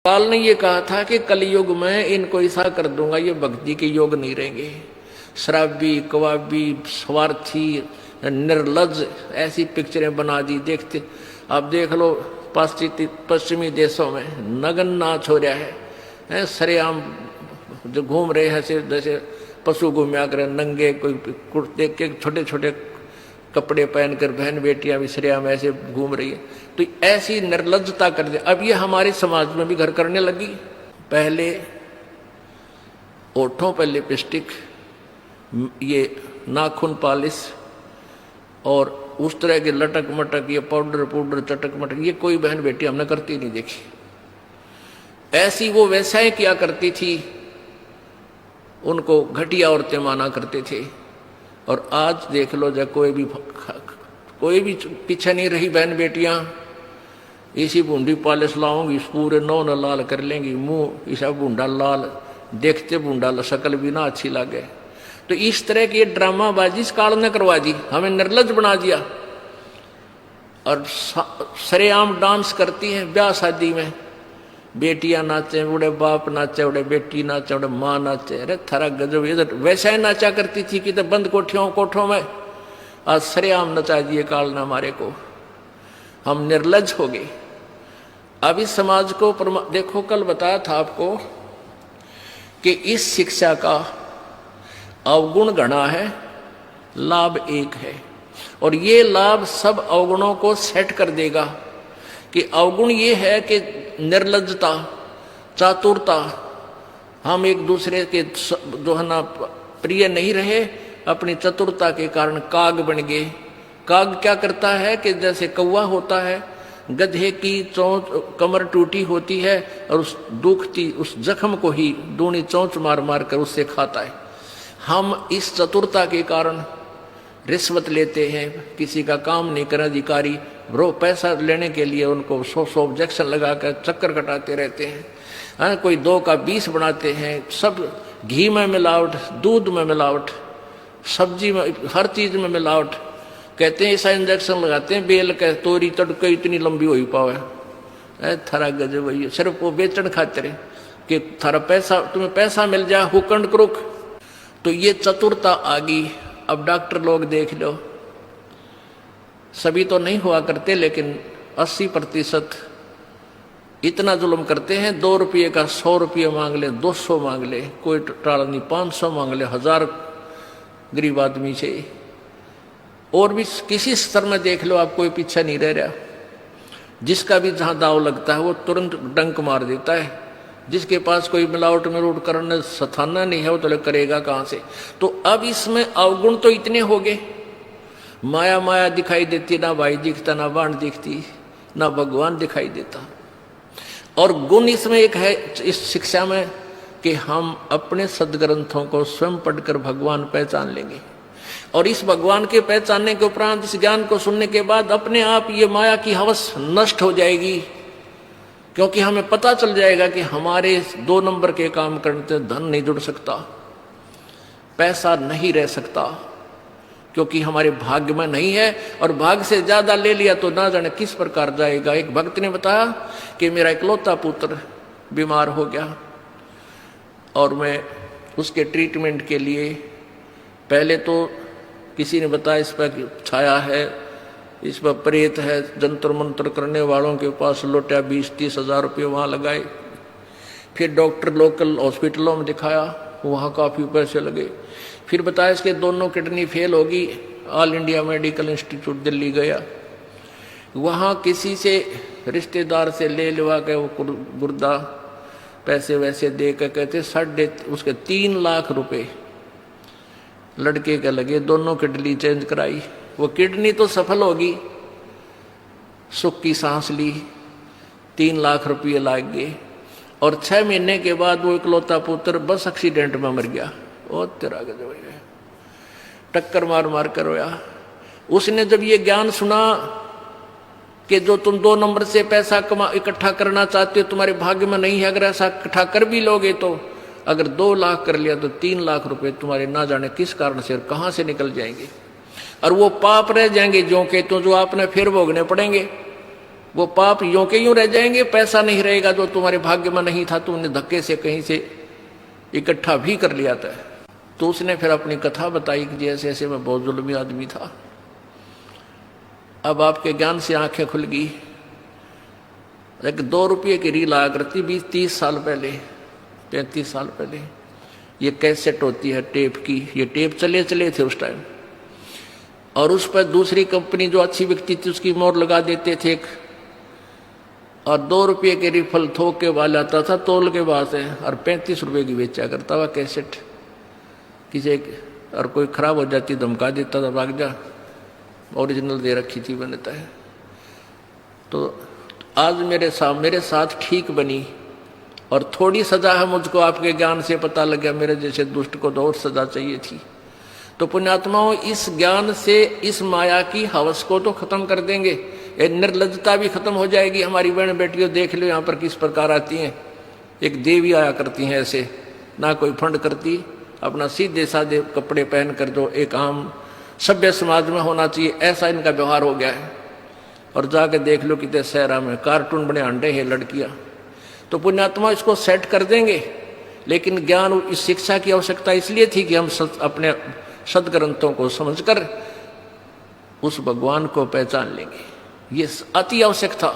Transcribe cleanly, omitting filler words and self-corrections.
काल ने ये कहा था कि कलयुग में इनको ऐसा कर दूंगा, ये भक्ति के योग नहीं रहेंगे, शराबी, कवाबी, स्वार्थी, निर्लज, ऐसी पिक्चरें बना दी। देखते आप देख लो पश्चिमी देशों में नग्न नाच हो रहा है, सरेआम जो घूम रहे हैं जैसे पशु घूमया करे नंगे, कोई कुर्ते के छोटे छोटे कपड़े पहनकर बहन बेटियां भी सरेआम ऐसे घूम रही है। तो ऐसी निर्लज्जता कर दे। अब ये हमारे समाज में भी घर करने लगी। पहले ओठों पर लिपस्टिक, ये नाखून पॉलिश और उस तरह के लटक मटक, ये पाउडर चटक मटक, ये कोई बहन बेटी हमने करती नहीं देखी। ऐसी वो वैसाएं किया करती थी, उनको घटिया औरतें माना करते थे। और आज देख लो, जब कोई भी पीछे नहीं रही बहन बेटियां, इसी बूंदी पॉलिश लाऊंगी, पूरे नौ न लाल कर लेंगी, मुंह ऐसा बूंदा लाल, देखते बूंदा शक्ल भी ना अच्छी लगे। तो इस तरह की ड्रामाबाजी इस काल ने करवा दी, हमें निर्लज बना दिया। और सरेआम डांस करती हैं ब्याह शादी में, बेटियां नाचे, उड़े बाप नाचे, उड़े बेटी नाचे, उड़े माँ नाचे। अरे थारा गजब, इधर वैसा ही नाचा करती थी कि तो बंद कोठों में, आज सरेआम नचा दिए काल ने हमारे को। हम निर्लज हो गए। अब इस समाज को देखो, कल बताया था आपको कि इस शिक्षा का अवगुण गणा है, लाभ एक है। और ये लाभ सब अवगुणों को सेट कर देगा। कि अवगुण ये है कि निर्लज्जता, चातुरता, हम एक दूसरे के जो है ना प्रिय नहीं रहे, अपनी चतुरता के कारण काग बन गए। काग क्या करता है कि जैसे कौवा होता है, गधे की चोंच कमर टूटी होती है और उस दुखती उस जख्म को ही दूनी चोंच मार मार कर उससे खाता है। हम इस चतुरता के कारण रिश्वत लेते हैं, किसी का काम नहीं कर अधिकारी पैसा लेने के लिए उनको 100 ऑब्जेक्शन लगाकर चक्कर कटाते रहते हैं। कोई 2 का 20 बनाते हैं। सब घी में मिलावट, दूध में मिलावट, सब्जी में, हर चीज में मिलावट। कहते हैं ऐसा इंजेक्शन लगाते हैं, बेल का तोरी तड़के इतनी लंबी हो पावे। थारा गजब वही, सिर्फ वो बेचन खातिर कि थारा पैसा, तुम्हें पैसा मिल जाए, हुकंड क्रुक। तो ये चतुरता आ गई। अब डॉक्टर लोग देख लो, सभी तो नहीं हुआ करते, लेकिन 80% इतना जुल्म करते हैं। 2 रुपये का 100 रुपये मांग ले, 200 मांग ले, कोई टाल नहीं, 500 मांग ले, 1000 गरीब आदमी से। और भी किसी स्तर में देख लो, आप कोई पीछा नहीं रह रहा। जिसका भी जहां दाव लगता है वो तुरंत डंक मार देता है। जिसके पास कोई मिलावट मिलावट करने सथाना नहीं है, वो तो करेगा कहां से। तो अब इसमें अवगुण तो इतने हो गए, माया माया दिखाई देती, ना भाई दिखता, ना बाण दिखती, ना भगवान दिखाई देता। और गुण इसमें एक है इस शिक्षा में कि हम अपने सदग्रंथों को स्वयं पढ़कर भगवान पहचान लेंगे। और इस भगवान के पहचानने के उपरांत, इस ज्ञान को सुनने के बाद अपने आप ये माया की हवस नष्ट हो जाएगी। क्योंकि हमें पता चल जाएगा कि हमारे 2 नंबर के काम करने से धन नहीं जुड़ सकता, पैसा नहीं रह सकता, क्योंकि हमारे भाग्य में नहीं है। और भाग्य से ज्यादा ले लिया तो ना जाने किस प्रकार जाएगा। एक भक्त ने बताया कि मेरा इकलौता पुत्र बीमार हो गया और मैं उसके ट्रीटमेंट के लिए, पहले तो किसी ने बताया इस पर छाया है, इस पर प्रेत है, जंतर मंत्र करने वालों के पास लौटा 20-30 हज़ार रुपये वहाँ लगाए। फिर डॉक्टर लोकल हॉस्पिटलों में दिखाया, वहाँ काफ़ी पैसे लगे। फिर बताया इसके दोनों किडनी फेल होगी, all India medical institute Delhi गया, वहाँ किसी से रिश्तेदार से ले लवा के वो गुर्दा पैसे वैसे दे कर कहते उसके 3 लाख रुपए लड़के के लगे। दोनों किडनी चेंज कराई, वो किडनी तो सफल होगी, सुख की सांस ली, 3 लाख रुपये लाग गए। और 6 महीने के बाद वो इकलौता पुत्र बस एक्सीडेंट में मर गया। ओ तेरा गजब, टक्कर मार मार कर रोया। उसने जब ये ज्ञान सुना कि जो तुम 2 नंबर से पैसा इकट्ठा करना चाहते हो तुम्हारे भाग्य में नहीं है, अगर ऐसा इकट्ठा कर भी लोगे तो अगर 2 लाख कर लिया तो 3 लाख रुपए तुम्हारे ना जाने किस कारण से और कहां से निकल जाएंगे। और वो पाप रह जाएंगे जो के तो, जो आपने फिर भोगने पड़ेंगे। वो पाप यूं के यूं रह जाएंगे, पैसा नहीं रहेगा जो तुम्हारे भाग्य में नहीं था, तुमने धक्के से कहीं से इकट्ठा भी कर लिया था। तो उसने फिर अपनी कथा बताई कि जैसे ऐसे मैं बहुत जुल्मी आदमी था। अब आपके ज्ञान से आंखें खुल गई। एक 2 रुपये की रील आया करती 20-30 साल पहले, 35 साल पहले। ये कैसेट होती है टेप की, ये टेप चले थे उस टाइम, और उस पर दूसरी कंपनी जो अच्छी बिकती थी उसकी मोहर लगा देते थे और 2 रुपये के रिफल थोक के वाला आता था तोल के बाद है, और 35 रुपये की बेचा करता हुआ कैसेट। किसी और कोई खराब हो जाती धमका देता था, भाग जा, ओरिजिनल दे रखी थी बनता है। तो आज मेरे साथ ठीक बनी और थोड़ी सजा है मुझको, आपके ज्ञान से पता लग गया मेरे जैसे दुष्ट को तो और सजा चाहिए थी। तो पुण्यात्माओं, इस ज्ञान से इस माया की हवस को तो खत्म कर देंगे, ये निर्लज्जता भी खत्म हो जाएगी। हमारी बहन बेटियों देख लो यहाँ पर किस प्रकार आती हैं, एक देवी आया करती हैं ऐसे, ना कोई फंड करती, अपना सीधे साधे कपड़े पहन कर जो एक आम सभ्य समाज में होना चाहिए ऐसा इनका व्यवहार हो गया है। और जाके देख लो कितने शहरा में कार्टून बने अंडे हैं लड़कियां। तो पुण्यात्मा इसको सेट कर देंगे, लेकिन ज्ञान इस शिक्षा की आवश्यकता इसलिए थी कि हम अपने सदग्रंथों को समझकर उस भगवान को पहचान लेंगे, ये अति आवश्यक था।